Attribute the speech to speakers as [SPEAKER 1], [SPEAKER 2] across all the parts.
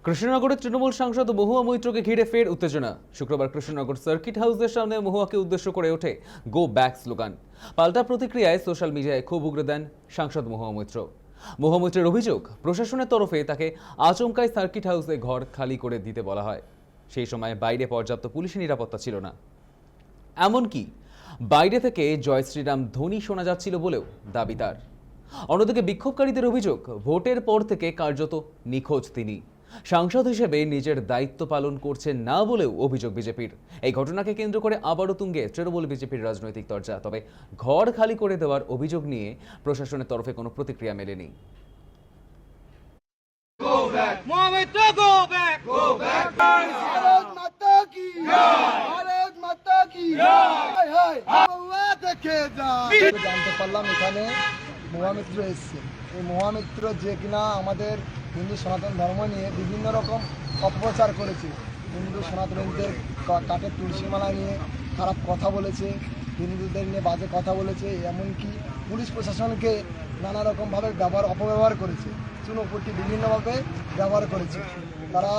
[SPEAKER 1] কৃষ্ণনগরের তৃণমূল সাংসদ মহুয়া মৈত্রকে ঘিরে ফের উত্তেজনা। শুক্রবার কৃষ্ণনগর সার্কিট হাউসের সামনে মহুয়াকে উদ্দেশ্য করে ওঠে গো ব্যাক স্লোগান। পাল্টা প্রতিক্রিয়ায় সোশ্যাল মিডিয়ায় ক্ষোভ উগরে দেন সাংসদ মহুয়া মৈত্র। মহুয়া মৈত্রের অভিযোগ, প্রশাসনের তরফে তাকে আচমকাই সার্কিট হাউসে ঘর খালি করে দিতে বলা হয়। সেই সময় বাইরে পর্যাপ্ত পুলিশি নিরাপত্তা ছিল না, এমনকি বাইরে থেকে জয় শ্রীরাম ধ্বনি শোনা যাচ্ছিল বলেও দাবি তার। অন্যদিকে বিক্ষোভকারীদের অভিযোগ, ভোটের পর থেকে কার্যত নিখোঁজ তিনি। সাংসদ হিসেবে নিজের দায়িত্ব পালন করছেন না বলেও অভিযোগ বিজেপির। এই ঘটনাকে কেন্দ্র করে আবারও তুঙ্গে তৃণমূল বিজেপির রাজনৈতিক চর্চা। তবে ঘর খালি করে দেওয়ার অভিযোগ নিয়ে প্রশাসনের তরফে কোনো প্রতিক্রিয়া মেলেনি।
[SPEAKER 2] জানতে পারলাম এখানে মহুয়া মিত্র এসছে। এই মহুয়া মিত্র যে কিনা আমাদের হিন্দু সনাতন ধর্ম নিয়ে বিভিন্ন রকম অপপ্রচার করেছে, হিন্দু সনাতনীদের কাঠে তুলসী মালা নিয়ে খারাপ কথা বলেছে, হিন্দুদের নিয়ে বাজে কথা বলেছে, এমনকি পুলিশ প্রশাসনকে নানা রকমভাবে অপব্যবহার করেছে, চুনোপুটি বিভিন্নভাবে ব্যবহার করেছে। তারা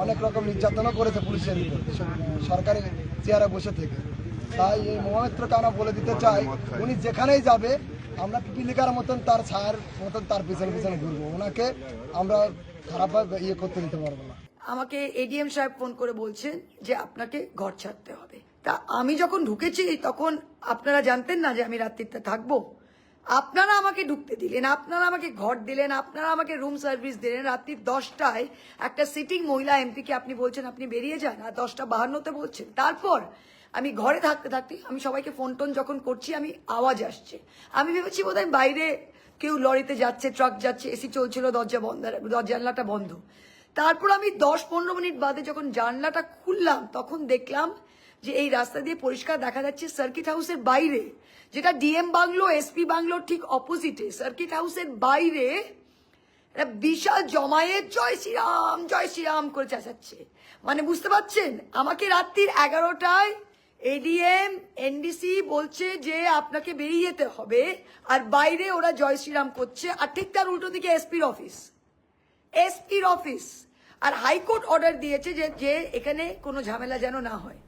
[SPEAKER 2] অনেক রকম নির্যাতনও করেছে পুলিশের উপর সরকারি চেয়ারে বসে থেকে। তাই এই মহুয়া মিত্রকে আমরা বলে দিতে চাই, উনি যেখানেই যাবে আমরা পিপিলিকার মতন তার ছায়ার মতন তার পিছনে পিছনে ঘুরবো, ওনাকে আমরা খারাপভাবে করতে দিতে পারবো না।
[SPEAKER 3] আমাকে এডিএম সাহেব ফোন করে বলছেন যে আপনাকে ঘর ছাড়তে হবে। তা আমি যখন ঢুকেছি তখন আপনারা জানতেন না যে আমি রাত্রিতে থাকবো। আপনারা আমাকে ঢুকতে দিলেন, আপনারা আমাকে ঘর দিলেন, আপনারা আমাকে রুম সার্ভিস দিলেন। রাত্রি 10টায় একটা সিটিং মহিলা এমপিকে আপনি বলছেন আপনি বেরিয়ে যান, আর 10:52 বলছেন। তারপর আমি ঘরে থাকতে থাকতে আমি সবাইকে ফোন টোন যখন করছি, আমি আওয়াজ আসছে, আমি ভেবেছি বোধহয় বাইরে কেউ লরিতে যাচ্ছে, ট্রাক যাচ্ছে, এসি চলছিল, জানলাটা বন্ধ। তারপর আমি 10-15 মিনিট বাদে যখন জানলাটা খুললাম তখন দেখলাম যে এই রাস্তা দিয়ে পরিষ্কার দেখা যাচ্ছে সার্কিট হাউসের বাইরে, যেটা ডিএম বাংলো এসপি বাংলোর ঠিক অপোজিটে, সার্কিট হাউসের বাইরে একটা বিশাল জমায়েত জয় শ্রীরাম করে চেঁচাচ্ছে। মানে বুঝতে পারছেন, আমাকে রাত্রি 11টায় এডিএম এনডিসি বলছে যে আপনাকে বেরিয়ে যেতে হবে, আর বাইরে ওরা জয় শ্রীরাম করছে। আর ঠিক তার উল্টো দিকে এসপির অফিস আর হাইকোর্ট অর্ডার দিয়েছে যে এখানে কোনো ঝামেলা যেন না হয়।